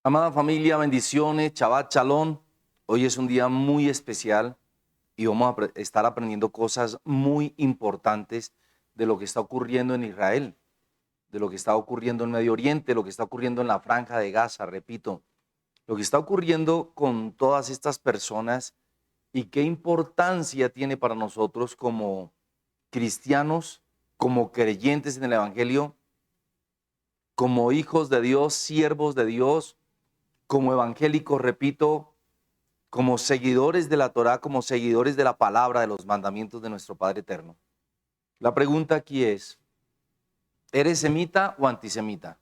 Amada familia, bendiciones, Shabbat Shalom. Hoy es un día muy especial y vamos a estar aprendiendo cosas muy importantes de lo que está ocurriendo en Israel, de lo que está ocurriendo en Medio Oriente, lo que está ocurriendo en la Franja de Gaza, repito, lo que está ocurriendo con todas estas personas y qué importancia tiene para nosotros como cristianos, como creyentes en el Evangelio, como hijos de Dios, siervos de Dios, como evangélicos, repito, como seguidores de la Torá, como seguidores de la palabra, de los mandamientos de nuestro Padre Eterno. La pregunta aquí es, ¿eres semita o antisemita?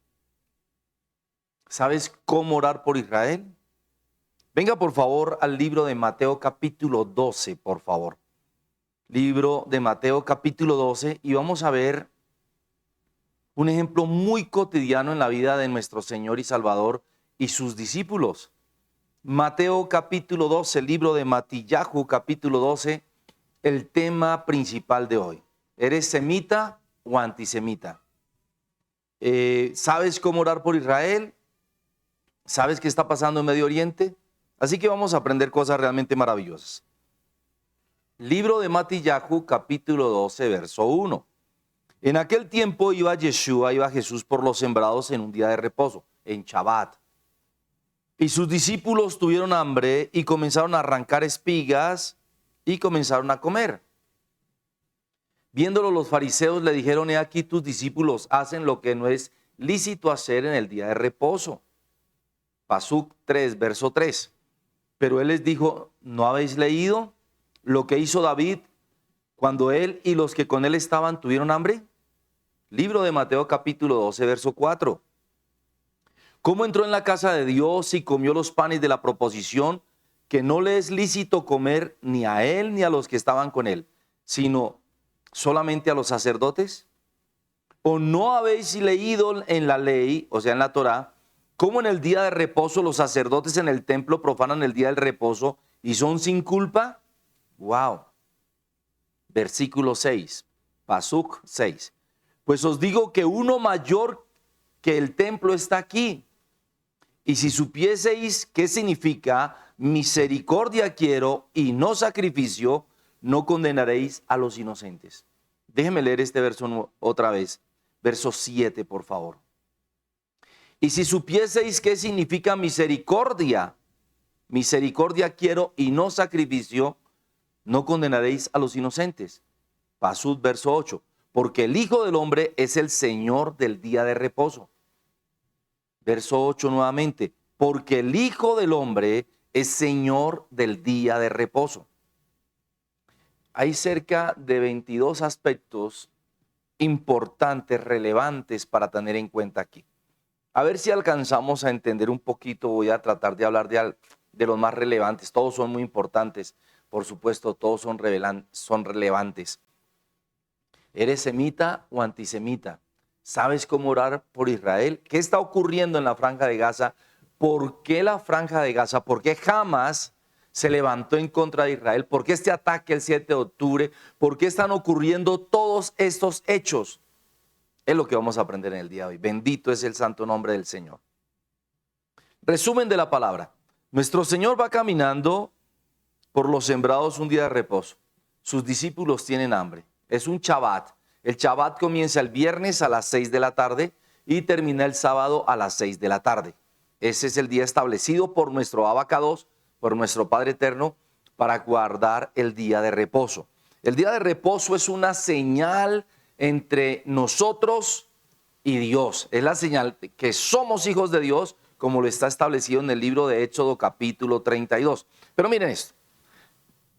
¿Sabes cómo orar por Israel? Venga por favor al libro de Mateo capítulo 12, por favor. Libro de Mateo capítulo 12 y vamos a ver un ejemplo muy cotidiano en la vida de nuestro Señor y Salvador y sus discípulos. Mateo capítulo 12, libro de Matillahu capítulo 12, el tema principal de hoy. ¿Eres semita o antisemita? ¿Sabes cómo orar por Israel? ¿Sabes qué está pasando en Medio Oriente? Así que vamos a aprender cosas realmente maravillosas. Libro de Matillahu capítulo 12, verso 1. En aquel tiempo iba Jesús por los sembrados en un día de reposo, en Shabbat. Y sus discípulos tuvieron hambre y comenzaron a arrancar espigas y comenzaron a comer. Viéndolo los fariseos le dijeron, he aquí tus discípulos hacen lo que no es lícito hacer en el día de reposo. Pasuk 3, verso 3. Pero él les dijo, ¿no habéis leído lo que hizo David cuando él y los que con él estaban tuvieron hambre? Libro de Mateo capítulo 12, verso 4. ¿Cómo entró en la casa de Dios y comió los panes de la proposición, que no le es lícito comer ni a él ni a los que estaban con él, sino solamente a los sacerdotes? ¿O no habéis leído en la ley, o sea en la Torá, cómo en el día de reposo los sacerdotes en el templo profanan el día del reposo y son sin culpa? Wow. Versículo 6, Pasuk 6. Pues os digo que uno mayor que el templo está aquí. Y si supieseis qué significa misericordia quiero y no sacrificio, no condenaréis a los inocentes. Déjeme leer este verso otra vez. Verso 7, por favor. Y si supieseis qué significa misericordia quiero y no sacrificio, no condenaréis a los inocentes. Pasud, verso 8. Porque el Hijo del Hombre es el Señor del día de reposo. Verso 8 nuevamente, porque el Hijo del Hombre es Señor del día de reposo. Hay cerca de 22 aspectos importantes, relevantes para tener en cuenta aquí. A ver si alcanzamos a entender un poquito, voy a tratar de hablar de los más relevantes. Todos son muy importantes, por supuesto, todos son relevantes. ¿Eres semita o antisemita? ¿Sabes cómo orar por Israel? ¿Qué está ocurriendo en la Franja de Gaza? ¿Por qué la Franja de Gaza? ¿Por qué Hamas se levantó en contra de Israel? ¿Por qué este ataque el 7 de octubre? ¿Por qué están ocurriendo todos estos hechos? Es lo que vamos a aprender en el día de hoy. Bendito es el santo nombre del Señor. Resumen de la palabra. Nuestro Señor va caminando por los sembrados un día de reposo. Sus discípulos tienen hambre. Es un Shabbat. El Shabbat comienza el viernes a las 6 de la tarde y termina el sábado a las 6 de la tarde. Ese es el día establecido por nuestro Abacados, por nuestro Padre Eterno, para guardar el día de reposo. El día de reposo es una señal entre nosotros y Dios. Es la señal que somos hijos de Dios, como lo está establecido en el libro de Éxodo capítulo 32. Pero miren esto.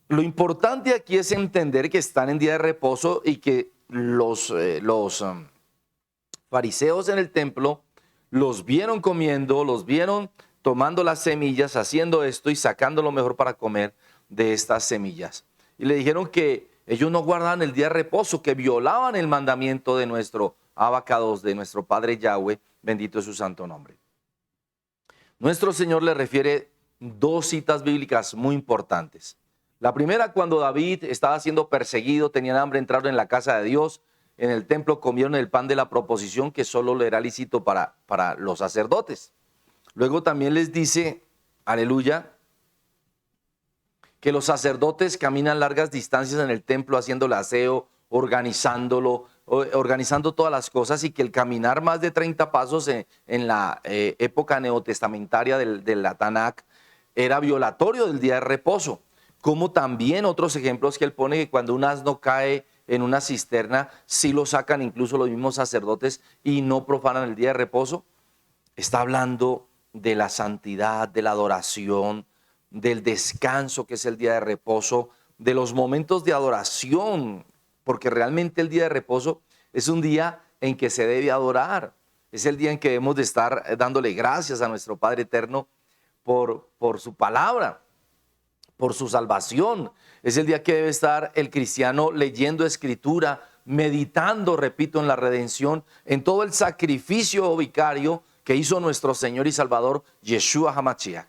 Lo importante aquí es entender que están en día de reposo y que los fariseos en el templo los vieron comiendo, los vieron tomando las semillas, haciendo esto y sacando lo mejor para comer de estas semillas. Y le dijeron que ellos no guardaban el día de reposo, que violaban el mandamiento de nuestro Abacados, de nuestro Padre Yahweh, bendito es su santo nombre. Nuestro Señor le refiere dos citas bíblicas muy importantes. La primera, cuando David estaba siendo perseguido, tenían hambre, entraron en la casa de Dios, en el templo comieron el pan de la proposición que solo le era lícito para los sacerdotes. Luego también les dice, aleluya, que los sacerdotes caminan largas distancias en el templo haciendo el aseo, organizando todas las cosas, y que el caminar más de 30 pasos en la época neotestamentaria de la Tanakh era violatorio del día de reposo. Como también otros ejemplos que él pone, que cuando un asno cae en una cisterna, sí lo sacan incluso los mismos sacerdotes y no profanan el día de reposo. Está hablando de la santidad, de la adoración, del descanso que es el día de reposo, de los momentos de adoración, porque realmente el día de reposo es un día en que se debe adorar. Es el día en que debemos de estar dándole gracias a nuestro Padre Eterno por su palabra, por su salvación. Es el día que debe estar el cristiano leyendo escritura, meditando, repito, en la redención, en todo el sacrificio vicario que hizo nuestro Señor y Salvador, Yeshua HaMashiach.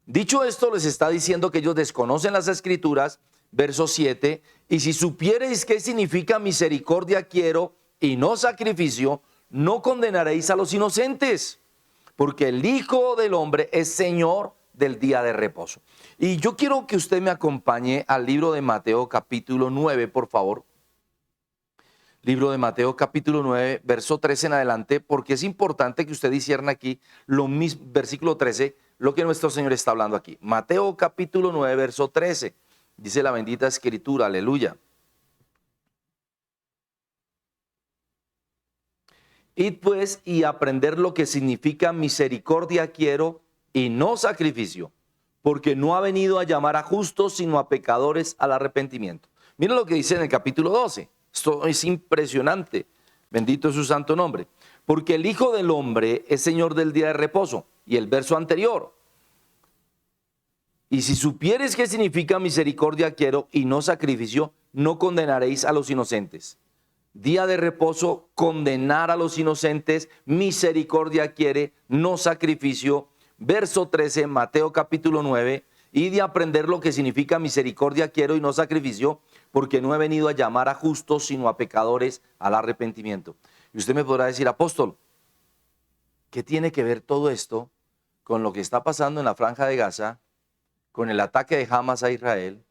Dicho esto, les está diciendo que ellos desconocen las escrituras, verso 7, y si supiereis qué significa misericordia quiero y no sacrificio, no condenaréis a los inocentes, porque el Hijo del Hombre es Señor del día de reposo. Y yo quiero que usted me acompañe al libro de Mateo capítulo 9, por favor. Libro de Mateo capítulo 9, verso 13 en adelante, porque es importante que usted discierna aquí lo mismo, versículo 13, lo que nuestro Señor está hablando aquí. Mateo capítulo 9, verso 13, dice la bendita escritura, aleluya. Id pues y aprender lo que significa misericordia quiero y no sacrificio, porque no ha venido a llamar a justos, sino a pecadores al arrepentimiento. Mira lo que dice en el capítulo 12. Esto es impresionante. Bendito es su santo nombre. Porque el Hijo del Hombre es Señor del día de reposo. Y el verso anterior. Y si supieres qué significa misericordia quiero y no sacrificio, no condenaréis a los inocentes. Día de reposo, condenar a los inocentes, misericordia quiere, no sacrificio. Verso 13, Mateo capítulo 9, y de aprender lo que significa misericordia quiero y no sacrificio, porque no he venido a llamar a justos, sino a pecadores al arrepentimiento. Y usted me podrá decir, apóstol, ¿qué tiene que ver todo esto con lo que está pasando en la Franja de Gaza, con el ataque de Hamas a Israel,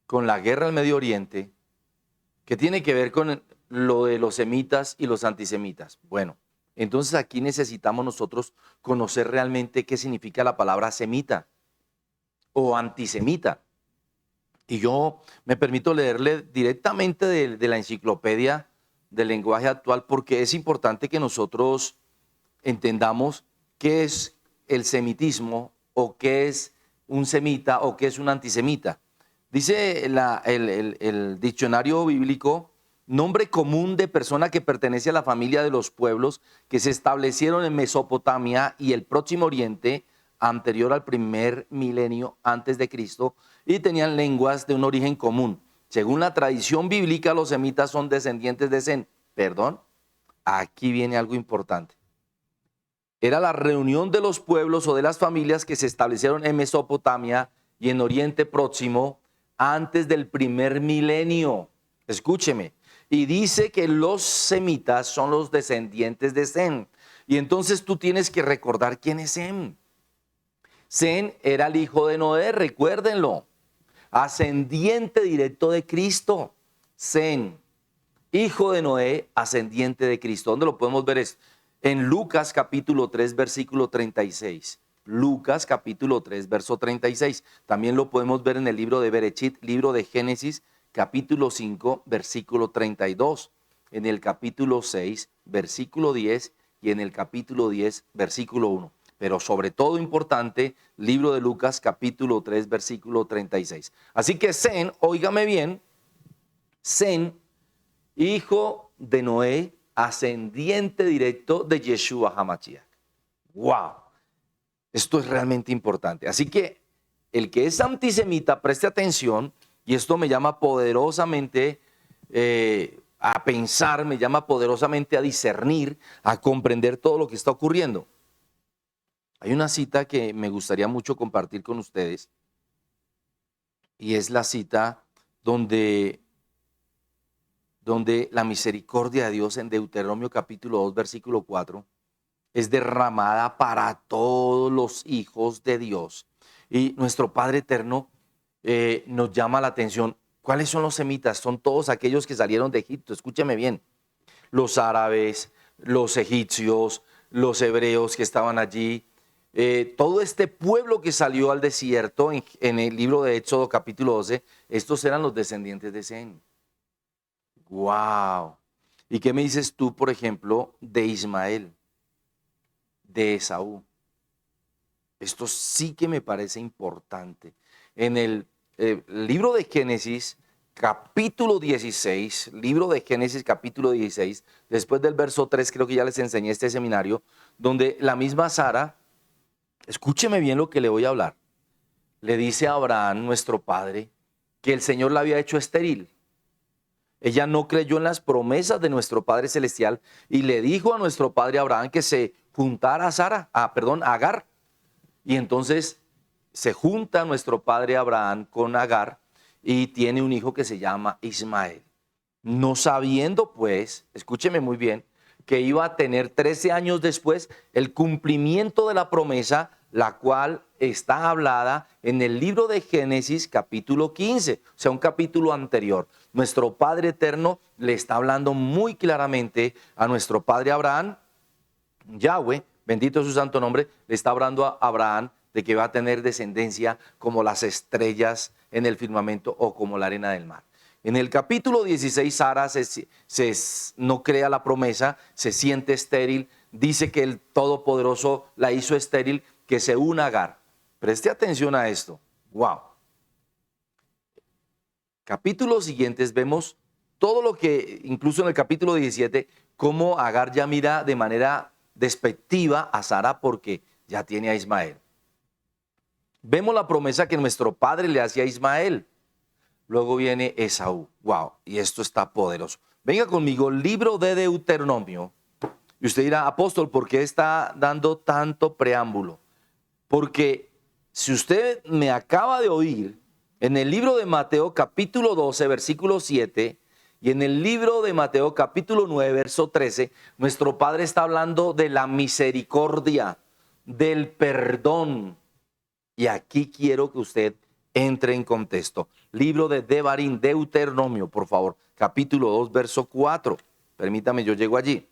con la guerra al Medio Oriente? ¿Qué tiene que ver con lo de los semitas y los antisemitas? Bueno, entonces aquí necesitamos nosotros conocer realmente qué significa la palabra semita o antisemita. Y yo me permito leerle directamente de la enciclopedia del lenguaje actual, porque es importante que nosotros entendamos qué es el semitismo o qué es un semita o qué es un antisemita. Dice el diccionario bíblico: nombre común de persona que pertenece a la familia de los pueblos que se establecieron en Mesopotamia y el Próximo Oriente anterior al primer milenio antes de Cristo y tenían lenguas de un origen común. Según la tradición bíblica, los semitas son descendientes de Sem. Perdón, aquí viene algo importante. Era la reunión de los pueblos o de las familias que se establecieron en Mesopotamia y en Oriente Próximo antes del primer milenio. Escúcheme. Y dice que los semitas son los descendientes de Sem. Y entonces tú tienes que recordar quién es Sem. Sem era el hijo de Noé, recuérdenlo. Ascendiente directo de Cristo. Sem, hijo de Noé, ascendiente de Cristo. ¿Dónde lo podemos ver esto? En Lucas capítulo 3, versículo 36. Lucas capítulo 3, verso 36. También lo podemos ver en el libro de Berechit, libro de Génesis, capítulo 5, versículo 32. En el capítulo 6, versículo 10 y en el capítulo 10, versículo 1. Pero sobre todo importante, libro de Lucas capítulo 3, versículo 36. Así que Sem, óigame bien, Sem, hijo de Noé, ascendiente directo de Yeshua HaMashiach. ¡Wow! Esto es realmente importante. Así que el que es antisemita, preste atención, y esto me llama poderosamente a pensar, me llama poderosamente a discernir, a comprender todo lo que está ocurriendo. Hay una cita que me gustaría mucho compartir con ustedes, y es la cita donde la misericordia de Dios en Deuteronomio capítulo 2, versículo 4, es derramada para todos los hijos de Dios. Y nuestro Padre Eterno nos llama la atención. ¿Cuáles son los semitas? Son todos aquellos que salieron de Egipto. Escúcheme bien. Los árabes, los egipcios, los hebreos que estaban allí. Todo este pueblo que salió al desierto en el libro de Éxodo capítulo 12, estos eran los descendientes de Sem. ¡Wow! ¿Y qué me dices tú, por ejemplo, de Ismael, de Esaú? Esto sí que me parece importante. En el libro de Génesis, capítulo 16, libro de Génesis, capítulo 16, después del verso 3, creo que ya les enseñé este seminario, donde la misma Sara, escúcheme bien lo que le voy a hablar, le dice a Abraham, nuestro padre, que el Señor la había hecho estéril. Ella no creyó en las promesas de nuestro Padre Celestial y le dijo a nuestro padre Abraham que se juntara a Agar. Y entonces se junta nuestro padre Abraham con Agar y tiene un hijo que se llama Ismael. No sabiendo pues, escúcheme muy bien, que iba a tener 13 años después el cumplimiento de la promesa, la cual está hablada en el libro de Génesis capítulo 15, o sea, un capítulo anterior. Nuestro Padre Eterno le está hablando muy claramente a nuestro padre Abraham. Yahweh, bendito es su santo nombre, le está hablando a Abraham de que va a tener descendencia como las estrellas en el firmamento o como la arena del mar. En el capítulo 16, Sara no crea la promesa, se siente estéril, dice que el Todopoderoso la hizo estéril, que se una a Agar. Preste atención a esto. Wow. Capítulos siguientes vemos todo lo que, incluso en el capítulo 17, cómo Agar ya mira de manera despectiva a Sara porque ya tiene a Ismael. Vemos la promesa que nuestro padre le hacía a Ismael. Luego viene Esaú. Wow, y esto está poderoso. Venga conmigo, libro de Deuteronomio. Y usted dirá, apóstol, ¿por qué está dando tanto preámbulo? Porque si usted me acaba de oír, en el libro de Mateo capítulo 12, versículo 7, y en el libro de Mateo capítulo 9, verso 13, nuestro Padre está hablando de la misericordia, del perdón. Y aquí quiero que usted entre en contexto. Libro de Devarim, Deuteronomio, por favor, capítulo 2, verso 4. Permítame, yo llego allí.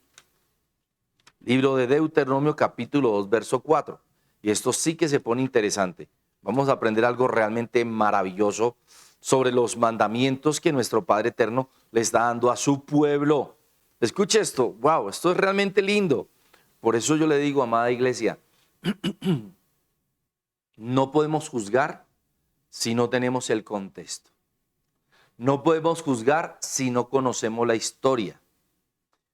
Libro de Deuteronomio, capítulo 2, verso 4. Y esto sí que se pone interesante. Vamos a aprender algo realmente maravilloso sobre los mandamientos que nuestro Padre Eterno le está dando a su pueblo. Escuche esto, wow, esto es realmente lindo. Por eso yo le digo, amada iglesia, no podemos juzgar si no tenemos el contexto. No podemos juzgar si no conocemos la historia.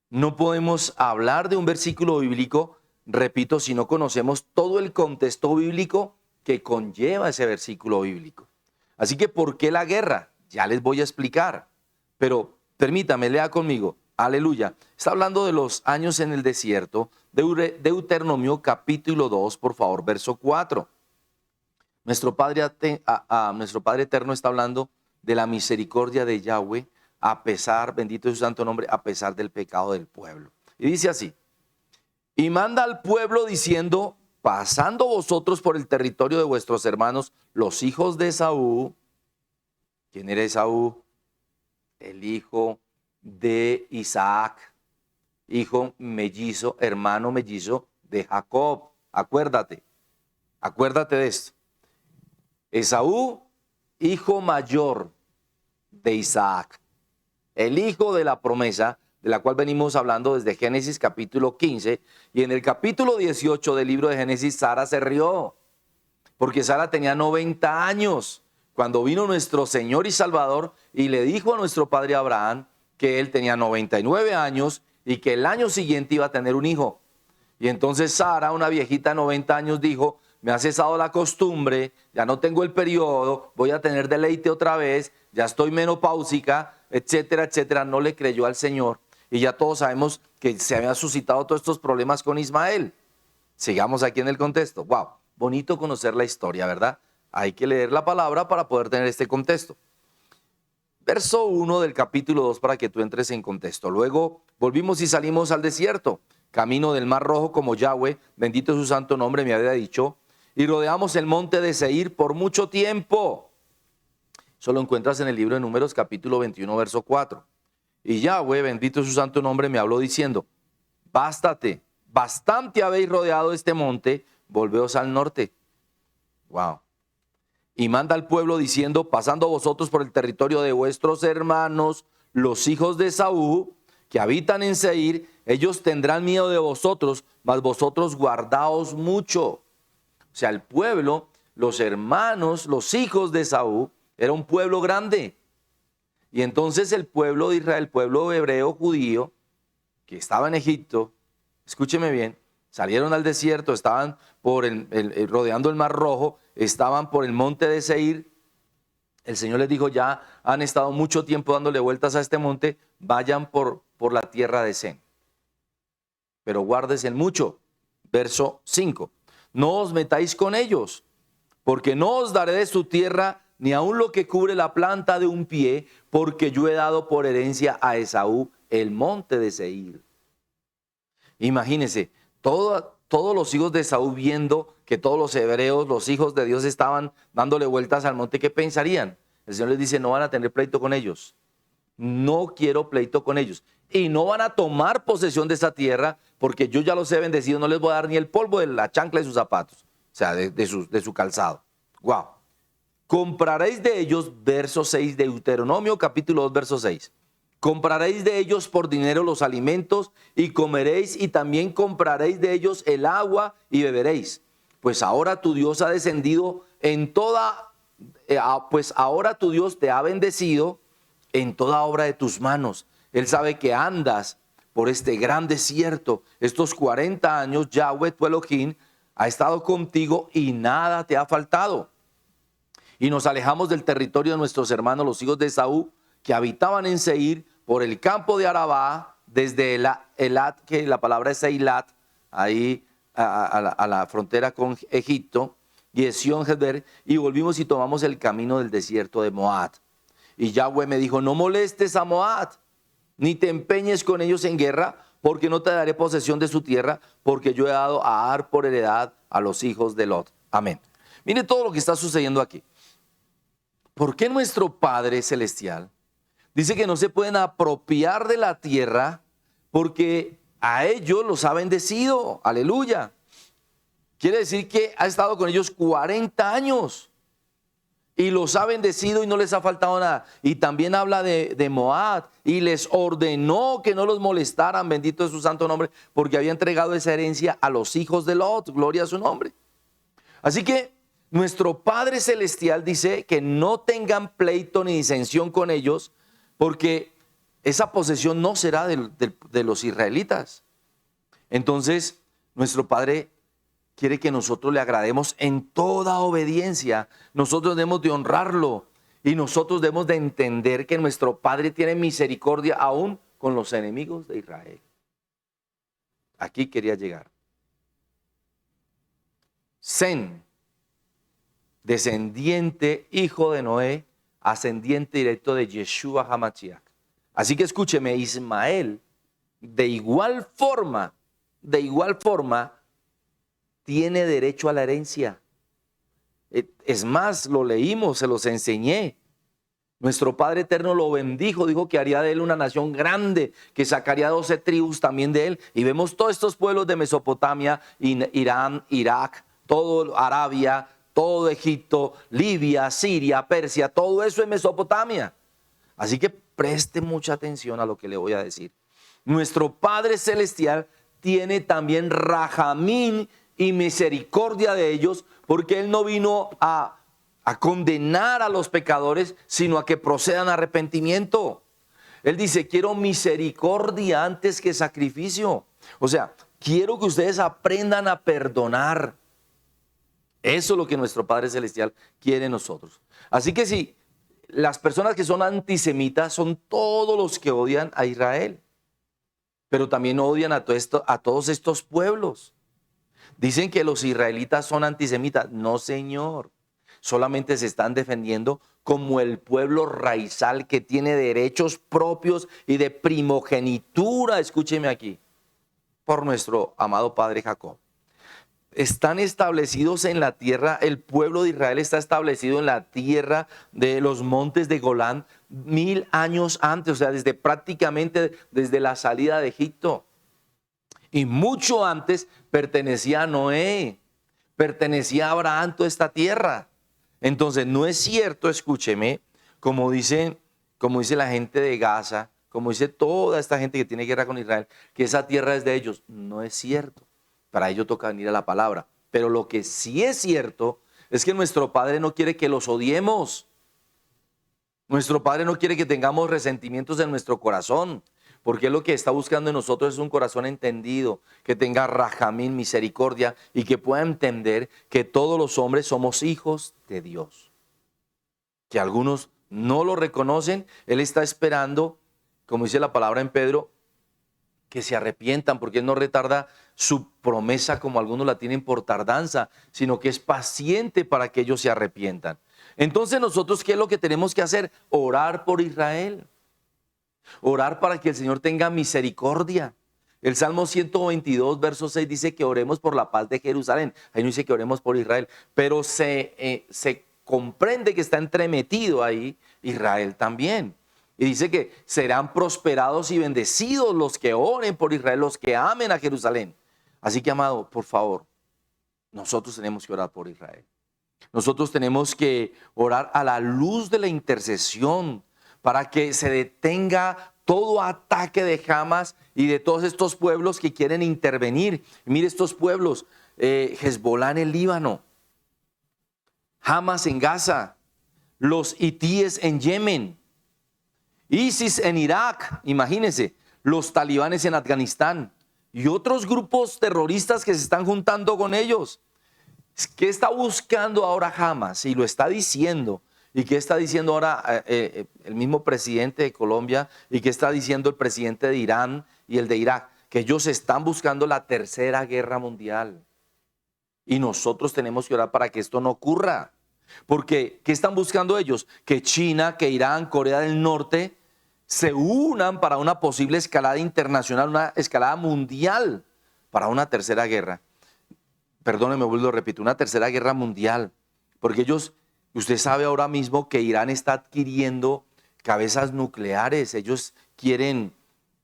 No podemos hablar de un versículo bíblico, repito, si no conocemos todo el contexto bíblico que conlleva ese versículo bíblico. Así que, ¿por qué la guerra? Ya les voy a explicar. Pero permítame, lea conmigo. Aleluya. Está hablando de los años en el desierto. Deuteronomio capítulo 2, por favor, verso 4. Nuestro Padre Eterno está hablando de la misericordia de Yahweh a pesar, bendito es su santo nombre, a pesar del pecado del pueblo. Y dice así, y manda al pueblo diciendo, pasando vosotros por el territorio de vuestros hermanos, los hijos de Esaú. ¿Quién era Esaú? El hijo de Isaac, hijo mellizo, hermano mellizo de Jacob. Acuérdate de esto. Esaú, hijo mayor de Isaac, el hijo de la promesa, de la cual venimos hablando desde Génesis capítulo 15, y en el capítulo 18 del libro de Génesis, Sara se rió, porque Sara tenía 90 años, cuando vino nuestro Señor y Salvador, y le dijo a nuestro padre Abraham, que él tenía 99 años, y que el año siguiente iba a tener un hijo. Y entonces Sara, una viejita de 90 años, dijo, me ha cesado la costumbre, ya no tengo el periodo, voy a tener deleite otra vez, ya estoy menopáusica, etcétera, etcétera. No le creyó al Señor. Y ya todos sabemos que se habían suscitado todos estos problemas con Ismael. Sigamos aquí en el contexto. Wow, bonito conocer la historia, ¿verdad? Hay que leer la palabra para poder tener este contexto. Verso 1 del capítulo 2 para que tú entres en contexto. Luego volvimos y salimos al desierto. camino del Mar Rojo como Yahweh, bendito es su santo nombre, me había dicho, y rodeamos el monte de Seir por mucho tiempo. Eso lo encuentras en el libro de Números capítulo 21, verso 4. Y Yahweh, bendito es su santo nombre, me habló diciendo, bástate, bastante habéis rodeado este monte, volveos al norte. Wow. Y manda al pueblo diciendo, pasando vosotros por el territorio de vuestros hermanos, los hijos de Esaú, que habitan en Seir, ellos tendrán miedo de vosotros, mas vosotros guardaos mucho. O sea, el pueblo, los hermanos, los hijos de Esaú, era un pueblo grande. Y entonces el pueblo de Israel, el pueblo hebreo judío, que estaba en Egipto, escúcheme bien, salieron al desierto, estaban rodeando el Mar Rojo, estaban por el monte de Seir. El Señor les dijo, ya han estado mucho tiempo dándole vueltas a este monte, vayan por la tierra de Sen. Pero guárdese mucho. Verso 5. No os metáis con ellos, porque no os daré de su tierra ni aun lo que cubre la planta de un pie, porque yo he dado por herencia a Esaú el monte de Seir. Imagínense, todos los hijos de Esaú viendo que todos los hebreos, los hijos de Dios estaban dándole vueltas al monte, ¿qué pensarían? El Señor les dice, no van a tener pleito con ellos. No quiero pleito con ellos. Y no van a tomar posesión de esa tierra, porque yo ya los he bendecido, no les voy a dar ni el polvo de la chancla de sus zapatos, o sea, de su calzado. Wow. Compraréis de ellos, verso 6 de Deuteronomio, capítulo 2, verso 6. Compraréis de ellos por dinero los alimentos y comeréis, y también compraréis de ellos el agua y beberéis. Pues ahora tu Dios ha descendido pues ahora tu Dios te ha bendecido en toda obra de tus manos. Él sabe que andas por este gran desierto. Estos 40 años, Yahweh tu Elohim ha estado contigo y nada te ha faltado. Y nos alejamos del territorio de nuestros hermanos, los hijos de Esaú, que habitaban en Seir, por el campo de Arabá, desde Elat, que la palabra es Eilat, ahí a la frontera con Egipto, y Esión-Geber, y volvimos y tomamos el camino del desierto de Moab. Y Yahweh me dijo, no molestes a Moab, ni te empeñes con ellos en guerra, porque no te daré posesión de su tierra, porque yo he dado a Ar por heredad a los hijos de Lot. Amén. Mire todo lo que está sucediendo aquí. ¿Por qué nuestro Padre Celestial dice que no se pueden apropiar de la tierra porque a ellos los ha bendecido? Aleluya. Quiere decir que ha estado con ellos 40 años y los ha bendecido y no les ha faltado nada. Y también habla de Moab y les ordenó que no los molestaran, bendito es su santo nombre, porque había entregado esa herencia a los hijos de Lot, gloria a su nombre. Así que nuestro Padre Celestial dice que no tengan pleito ni disensión con ellos, porque esa posesión no será de los israelitas. Entonces, nuestro Padre quiere que nosotros le agrademos en toda obediencia. Nosotros debemos de honrarlo y nosotros debemos de entender que nuestro Padre tiene misericordia aún con los enemigos de Israel. Aquí quería llegar. Sem, descendiente, hijo de Noé, ascendiente directo de Yeshua HaMashiach. Así que escúcheme, Ismael, de igual forma, tiene derecho a la herencia. Es más, lo leímos, se los enseñé. Nuestro Padre Eterno lo bendijo, dijo que haría de él una nación grande, que sacaría 12 tribus también de él. Y vemos todos estos pueblos de Mesopotamia, Irán, Irak, todo Arabia, todo Egipto, Libia, Siria, Persia, todo eso es Mesopotamia. Así que preste mucha atención a lo que le voy a decir. Nuestro Padre Celestial tiene también rajamín y misericordia de ellos, porque Él no vino a condenar a los pecadores, sino a que procedan a arrepentimiento. Él dice, quiero misericordia antes que sacrificio. O sea, quiero que ustedes aprendan a perdonar. Eso es lo que nuestro Padre Celestial quiere en nosotros. Así que si las personas que son antisemitas son todos los que odian a Israel, pero también odian a todos estos pueblos. Dicen que los israelitas son antisemitas. No, señor. Solamente se están defendiendo como el pueblo raizal que tiene derechos propios y de primogenitura. Escúcheme aquí. por nuestro amado padre Jacob. Están establecidos en la tierra, el pueblo de Israel está establecido en la tierra de los montes de Golán 1000 años antes, o sea, prácticamente desde la salida de Egipto. Y mucho antes pertenecía a Noé, pertenecía a Abraham toda esta tierra. Entonces no es cierto, escúcheme, como dice la gente de Gaza, como dice toda esta gente que tiene guerra con Israel, que esa tierra es de ellos. No es cierto. Para ello toca venir a la palabra. Pero lo que sí es cierto es que nuestro Padre no quiere que los odiemos. Nuestro Padre no quiere que tengamos resentimientos en nuestro corazón, porque lo que está buscando en nosotros es un corazón entendido, que tenga rajamín, misericordia, y que pueda entender que todos los hombres somos hijos de Dios. Que algunos no lo reconocen, Él está esperando, como dice la palabra en Pedro, que se arrepientan, porque Él no retarda su promesa como algunos la tienen por tardanza, sino que es paciente para que ellos se arrepientan. Entonces nosotros, ¿qué es lo que tenemos que hacer? Orar por Israel. Orar para que el Señor tenga misericordia. El Salmo 122, verso 6 dice que oremos por la paz de Jerusalén. Ahí no dice que oremos por Israel, pero se comprende que está entremetido ahí Israel también. Y dice que serán prosperados y bendecidos los que oren por Israel, los que amen a Jerusalén. Así que, amado, por favor, nosotros tenemos que orar por Israel. Nosotros tenemos que orar a la luz de la intercesión para que se detenga todo ataque de Hamas y de todos estos pueblos que quieren intervenir. Y mire estos pueblos, Hezbolá en el Líbano, Hamas en Gaza, los hitíes en Yemen, ISIS en Irak, imagínense, los talibanes en Afganistán y otros grupos terroristas que se están juntando con ellos. ¿Qué está buscando ahora Hamas? Y lo está diciendo. ¿Y qué está diciendo ahora el mismo presidente de Colombia? ¿Y qué está diciendo el presidente de Irán y el de Irak? Que ellos están buscando la tercera guerra mundial. Y nosotros tenemos que orar para que esto no ocurra. Porque, ¿qué están buscando ellos? Que China, que Irán, Corea del Norte se unan para una posible escalada internacional, una escalada mundial para una tercera guerra. Perdónenme, vuelvo a repetir, una tercera guerra mundial. Porque ellos, usted sabe ahora mismo que Irán está adquiriendo cabezas nucleares. Ellos quieren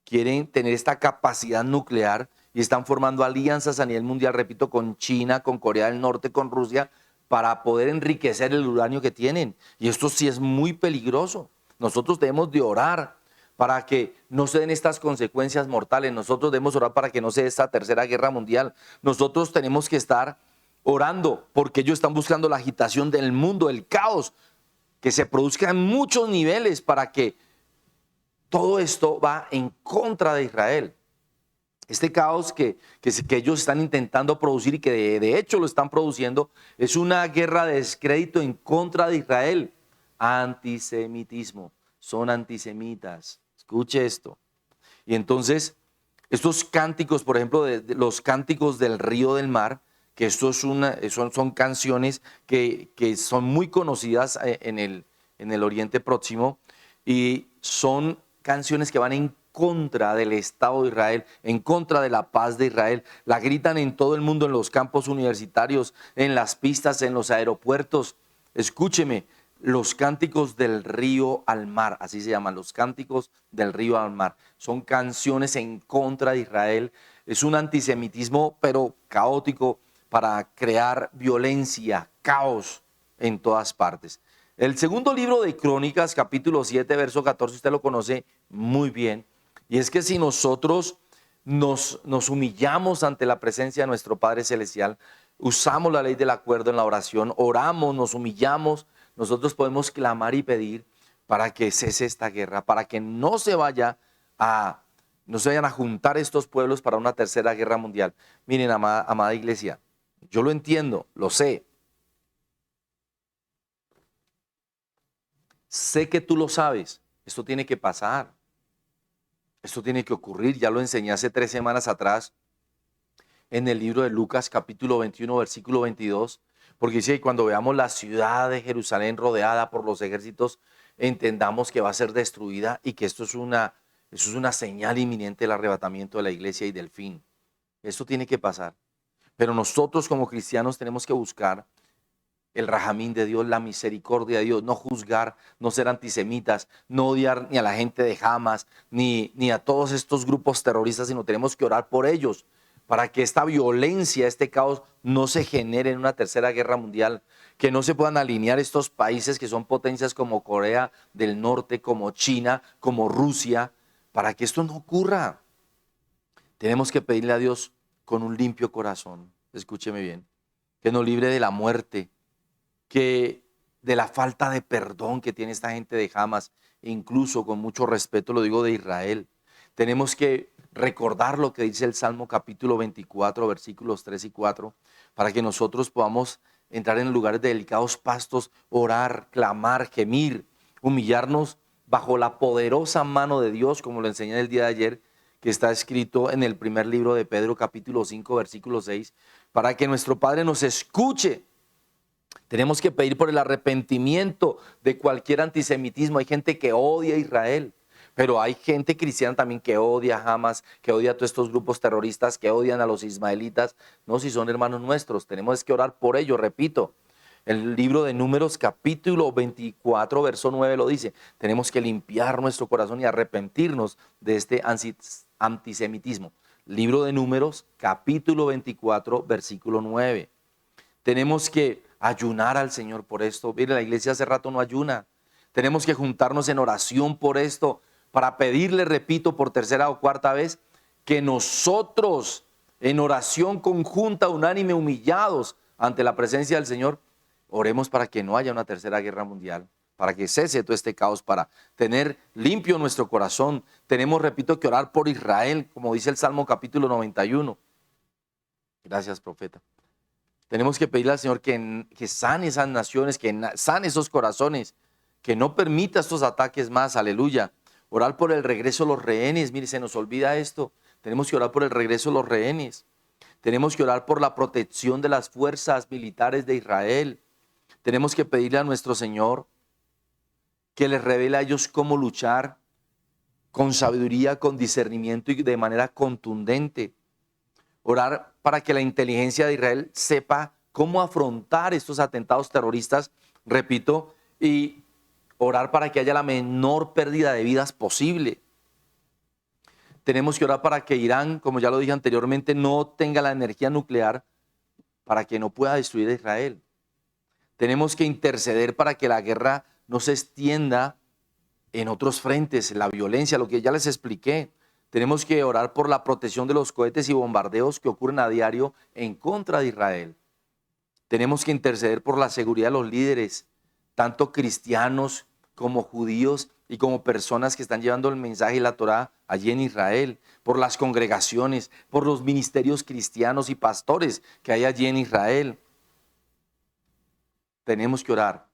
tener esta capacidad nuclear y están formando alianzas a nivel mundial, repito, con China, con Corea del Norte, con Rusia, para poder enriquecer el uranio que tienen. Y esto sí es muy peligroso. Nosotros debemos de orar para que no se den estas consecuencias mortales. Nosotros debemos orar para que no se dé esta tercera guerra mundial. Nosotros tenemos que estar orando porque ellos están buscando la agitación del mundo, el caos, que se produzca en muchos niveles para que todo esto va en contra de Israel. Este caos que ellos están intentando producir y que de hecho lo están produciendo es una guerra de descrédito en contra de Israel. Antisemitismo. Son antisemitas. Escuche esto. Y entonces, estos cánticos, por ejemplo, de los cánticos del río del mar, que esto son canciones que son muy conocidas en el Oriente Próximo y son canciones que van en contra del Estado de Israel, en contra de la paz de Israel. La gritan en todo el mundo, en los campos universitarios, en las pistas, en los aeropuertos. Escúcheme, los cánticos del río al mar, así se llaman, los cánticos del río al mar. Son canciones en contra de Israel. Es un antisemitismo, pero caótico, para crear violencia, caos en todas partes. El segundo libro de Crónicas, capítulo 7, verso 14, usted lo conoce muy bien. Y es que si nosotros nos humillamos ante la presencia de nuestro Padre Celestial, usamos la ley del acuerdo en la oración, oramos, nos humillamos, nosotros podemos clamar y pedir para que cese esta guerra, para que no se vayan a juntar estos pueblos para una tercera guerra mundial. Miren, amada iglesia, yo lo entiendo, lo sé. Sé que tú lo sabes, esto tiene que pasar. Esto tiene que ocurrir, ya lo enseñé hace 3 semanas atrás en el libro de Lucas capítulo 21 versículo 22, porque dice que cuando veamos la ciudad de Jerusalén rodeada por los ejércitos, entendamos que va a ser destruida y que esto es una señal inminente del arrebatamiento de la iglesia y del fin. Esto tiene que pasar. Pero nosotros como cristianos tenemos que buscar el rajamín de Dios, la misericordia de Dios, no juzgar, no ser antisemitas, no odiar ni a la gente de Hamas, ni a todos estos grupos terroristas, sino tenemos que orar por ellos para que esta violencia, este caos no se genere en una tercera guerra mundial, que no se puedan alinear estos países que son potencias como Corea del Norte, como China, como Rusia, para que esto no ocurra. Tenemos que pedirle a Dios con un limpio corazón, escúcheme bien, que nos libre de la muerte, que de la falta de perdón que tiene esta gente de Hamas, incluso con mucho respeto lo digo de Israel. Tenemos que recordar lo que dice el Salmo capítulo 24, versículos 3 y 4, para que nosotros podamos entrar en lugares de delicados pastos, orar, clamar, gemir, humillarnos bajo la poderosa mano de Dios, como lo enseñé el día de ayer, que está escrito en el primer libro de Pedro capítulo 5, versículo 6, para que nuestro Padre nos escuche. Tenemos que pedir por el arrepentimiento de cualquier antisemitismo. Hay gente que odia a Israel, pero hay gente cristiana también que odia a Hamas, que odia a todos estos grupos terroristas, que odian a los ismaelitas. No, si son hermanos nuestros, tenemos que orar por ellos, repito. El libro de Números capítulo 24, verso 9 lo dice. Tenemos que limpiar nuestro corazón y arrepentirnos de este antisemitismo. Libro de Números capítulo 24, versículo 9. Tenemos que ayunar al Señor por esto. Mire, la iglesia hace rato no ayuna. Tenemos que juntarnos en oración por esto, para pedirle, repito, por tercera o cuarta vez, que nosotros en oración conjunta, unánime, humillados ante la presencia del Señor, oremos para que no haya una tercera guerra mundial, para que cese todo este caos, para tener limpio nuestro corazón. Tenemos, repito, que orar por Israel, como dice el Salmo capítulo 91. Gracias, profeta. Tenemos que pedirle al Señor que sane esas naciones, que sane esos corazones, que no permita estos ataques más, aleluya. Orar por el regreso de los rehenes, mire, se nos olvida esto. Tenemos que orar por el regreso de los rehenes. Tenemos que orar por la protección de las fuerzas militares de Israel. Tenemos que pedirle a nuestro Señor que les revele a ellos cómo luchar con sabiduría, con discernimiento y de manera contundente. Orar para que la inteligencia de Israel sepa cómo afrontar estos atentados terroristas, repito, y orar para que haya la menor pérdida de vidas posible. Tenemos que orar para que Irán, como ya lo dije anteriormente, no tenga la energía nuclear para que no pueda destruir a Israel. Tenemos que interceder para que la guerra no se extienda en otros frentes, la violencia, lo que ya les expliqué. Tenemos que orar por la protección de los cohetes y bombardeos que ocurren a diario en contra de Israel. Tenemos que interceder por la seguridad de los líderes, tanto cristianos como judíos y como personas que están llevando el mensaje y la Torá allí en Israel, por las congregaciones, por los ministerios cristianos y pastores que hay allí en Israel. Tenemos que orar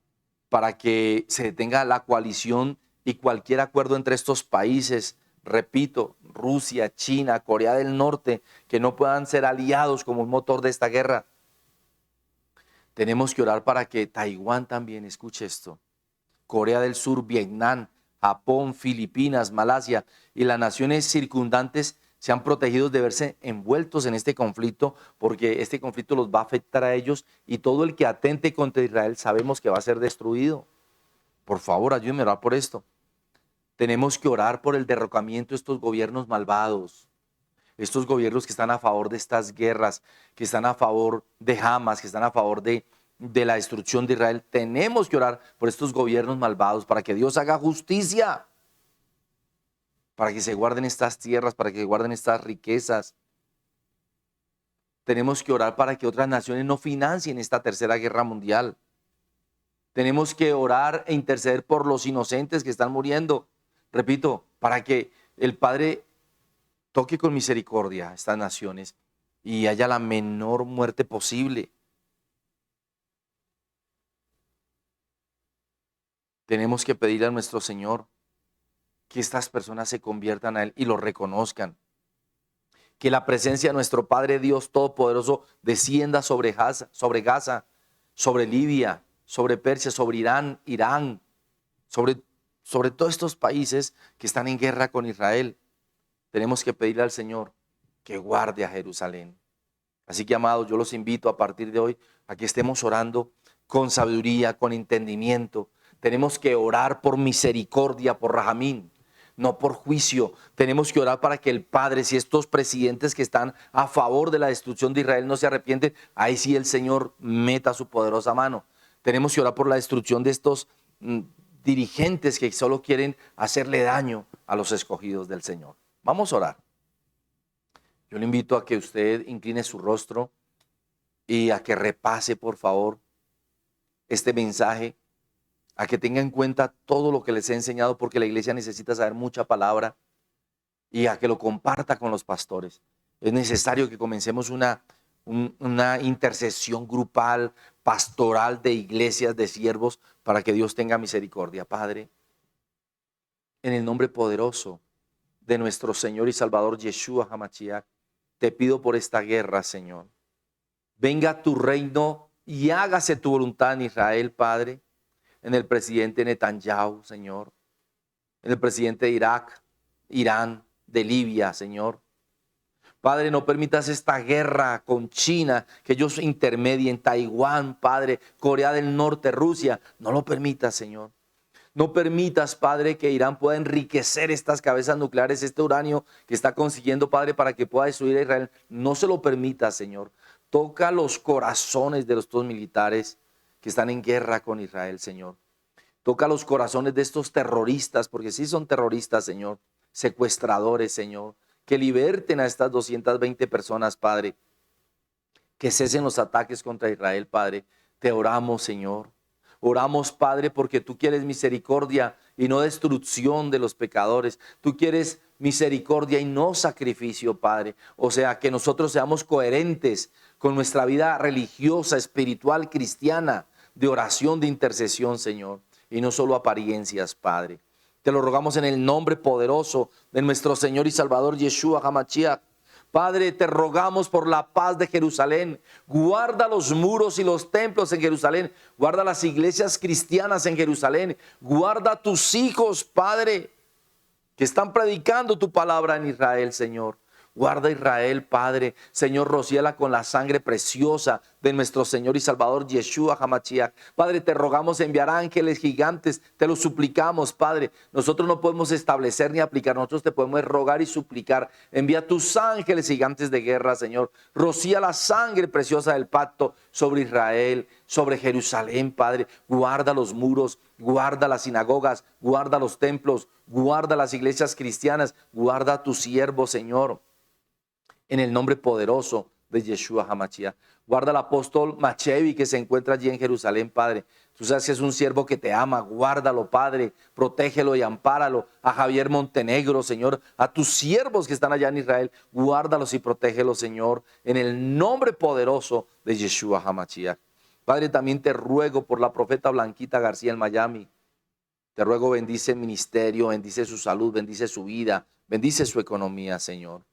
para que se detenga la coalición y cualquier acuerdo entre estos países, repito, Rusia, China, Corea del Norte, que no puedan ser aliados como un motor de esta guerra. Tenemos que orar para que Taiwán también, escuche esto, Corea del Sur, Vietnam, Japón, Filipinas, Malasia y las naciones circundantes sean protegidos de verse envueltos en este conflicto, porque este conflicto los va a afectar a ellos y todo el que atente contra Israel sabemos que va a ser destruido. Por favor, ayúdenme a orar por esto. Tenemos que orar por el derrocamiento de estos gobiernos malvados, estos gobiernos que están a favor de estas guerras, que están a favor de Hamas, que están a favor de la destrucción de Israel. Tenemos que orar por estos gobiernos malvados para que Dios haga justicia, para que se guarden estas tierras, para que se guarden estas riquezas. Tenemos que orar para que otras naciones no financien esta tercera guerra mundial. Tenemos que orar e interceder por los inocentes que están muriendo. Repito, para que el Padre toque con misericordia a estas naciones y haya la menor muerte posible. Tenemos que pedirle a nuestro Señor que estas personas se conviertan a Él y lo reconozcan. Que la presencia de nuestro Padre Dios Todopoderoso descienda sobre Gaza, sobre Libia, sobre Persia, sobre Irán, sobre todos estos países que están en guerra con Israel. Tenemos que pedirle al Señor que guarde a Jerusalén. Así que, amados, yo los invito a partir de hoy a que estemos orando con sabiduría, con entendimiento. Tenemos que orar por misericordia, por Rajamín, no por juicio. Tenemos que orar para que el Padre, si estos presidentes que están a favor de la destrucción de Israel no se arrepienten, ahí sí el Señor meta su poderosa mano. Tenemos que orar por la destrucción de estos dirigentes que solo quieren hacerle daño a los escogidos del Señor. Vamos a orar. Yo le invito a que usted incline su rostro y a que repase, por favor, este mensaje, a que tenga en cuenta todo lo que les he enseñado, porque la iglesia necesita saber mucha palabra, y a que lo comparta con los pastores. Es necesario que comencemos una intercesión grupal, pastoral de iglesias, de siervos, para que Dios tenga misericordia. Padre, en el nombre poderoso de nuestro Señor y Salvador Yeshua HaMashiach, te pido por esta guerra, Señor. Venga tu reino y hágase tu voluntad en Israel, Padre, en el presidente Netanyahu, Señor, en el presidente de Irak, Irán, de Libia, Señor. Padre, no permitas esta guerra con China, que ellos intermedien, Taiwán, Padre, Corea del Norte, Rusia. No lo permitas, Señor. No permitas, Padre, que Irán pueda enriquecer estas cabezas nucleares, este uranio que está consiguiendo, Padre, para que pueda destruir a Israel. No se lo permitas, Señor. Toca los corazones de los dos militares que están en guerra con Israel, Señor. Toca los corazones de estos terroristas, porque sí son terroristas, Señor. Secuestradores, Señor. Que liberten a estas 220 personas, Padre. Que cesen los ataques contra Israel, Padre. Te oramos, Señor. Oramos, Padre, porque tú quieres misericordia y no destrucción de los pecadores. Tú quieres misericordia y no sacrificio, Padre. O sea, que nosotros seamos coherentes con nuestra vida religiosa, espiritual, cristiana, de oración, de intercesión, Señor. Y no solo apariencias, Padre. Te lo rogamos en el nombre poderoso de nuestro Señor y Salvador Yeshua HaMashiach. Padre, te rogamos por la paz de Jerusalén. Guarda los muros y los templos en Jerusalén. Guarda las iglesias cristianas en Jerusalén. Guarda a tus hijos, Padre, que están predicando tu palabra en Israel, Señor. Guarda a Israel, Padre. Señor, rocíala con la sangre preciosa de nuestro Señor y Salvador Yeshua HaMashiach. Padre, te rogamos enviar ángeles gigantes. Te lo suplicamos, Padre. Nosotros no podemos establecer ni aplicar. Nosotros te podemos rogar y suplicar. Envía tus ángeles gigantes de guerra, Señor. Rocía la sangre preciosa del pacto sobre Israel, sobre Jerusalén, Padre. Guarda los muros, guarda las sinagogas, guarda los templos, guarda las iglesias cristianas, guarda a tu siervo, Señor. En el nombre poderoso de Yeshua HaMashiach. Guarda al apóstol Machevi que se encuentra allí en Jerusalén, Padre. Tú sabes que es un siervo que te ama. Guárdalo, Padre. Protégelo y ampáralo. A Javier Montenegro, Señor. A tus siervos que están allá en Israel. Guárdalos y protégelos, Señor. En el nombre poderoso de Yeshua HaMashiach. Padre, también te ruego por la profeta Blanquita García en Miami. Te ruego, bendice el ministerio, bendice su salud, bendice su vida, bendice su economía, Señor.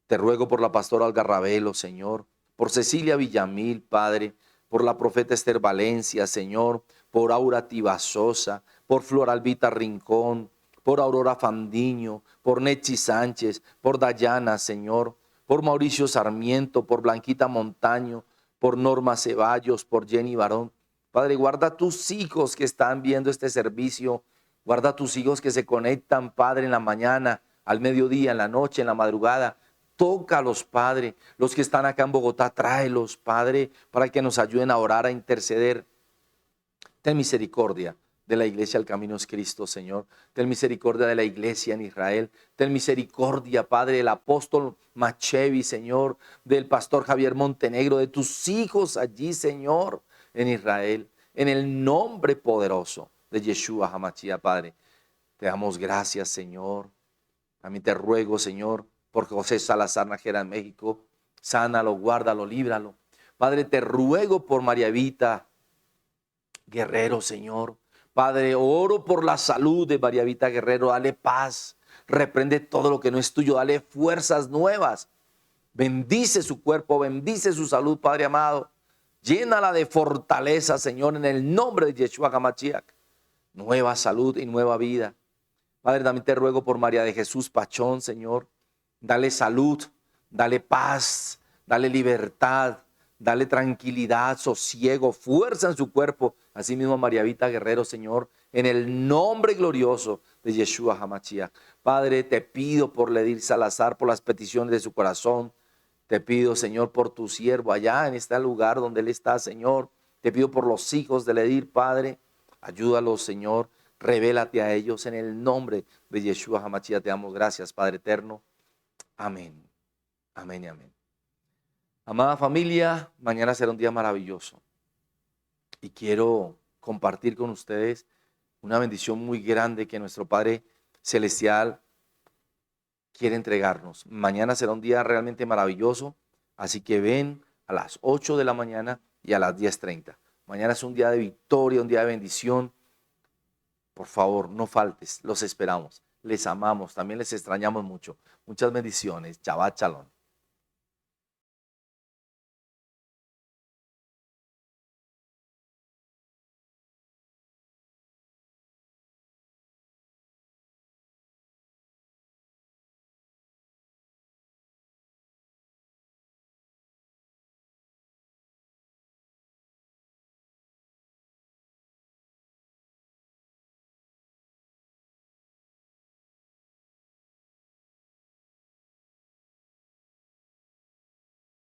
Te ruego por la pastora Olga Ravelo, Señor, por Cecilia Villamil, Padre, por la profeta Esther Valencia, Señor, por Aura Tibasosa, por Flor Albita Rincón, por Aurora Fandiño, por Nechi Sánchez, por Dayana, Señor, por Mauricio Sarmiento, por Blanquita Montaño, por Norma Ceballos, por Jenny Barón. Padre, guarda a tus hijos que están viendo este servicio, guarda a tus hijos que se conectan, Padre, en la mañana, al mediodía, en la noche, en la madrugada. Tócalos, Padre. Los que están acá en Bogotá, tráelos, Padre, para que nos ayuden a orar, a interceder. Ten misericordia de la iglesia El Camino es Cristo, Señor. Ten misericordia de la iglesia en Israel. Ten misericordia, Padre, del apóstol Machevi, Señor, del pastor Javier Montenegro, de tus hijos allí, Señor, en Israel. En el nombre poderoso de Yeshua HaMashiach, Padre. Te damos gracias, Señor. También te ruego, Señor, por José Salazar Nájera en México. Sánalo, guárdalo, líbralo. Padre, te ruego por María Evita Guerrero, Señor. Padre, oro por la salud de María Evita Guerrero. Dale paz. Reprende todo lo que no es tuyo. Dale fuerzas nuevas. Bendice su cuerpo, bendice su salud, Padre amado. Llénala de fortaleza, Señor, en el nombre de Yeshua HaMashiach. Nueva salud y nueva vida. Padre, también te ruego por María de Jesús Pachón, Señor. Dale salud, dale paz, dale libertad, dale tranquilidad, sosiego, fuerza en su cuerpo. Asimismo a María Vita Guerrero, Señor, en el nombre glorioso de Yeshua HaMashiach. Padre, te pido por Ledir Salazar, por las peticiones de su corazón. Te pido, Señor, por tu siervo allá en este lugar donde él está, Señor. Te pido por los hijos de Ledir, Padre. Ayúdalos, Señor. Revélate a ellos en el nombre de Yeshua HaMashiach. Te damos gracias, Padre eterno. Amén. Amén y amén. Amada familia, mañana será un día maravilloso. Y quiero compartir con ustedes una bendición muy grande que nuestro Padre Celestial quiere entregarnos. Mañana será un día realmente maravilloso, así que ven a las 8 de la mañana y a las 10:30. Mañana es un día de victoria, un día de bendición. Por favor, no faltes, los esperamos. Les amamos, también les extrañamos mucho. Muchas bendiciones. Shabbat Shalom.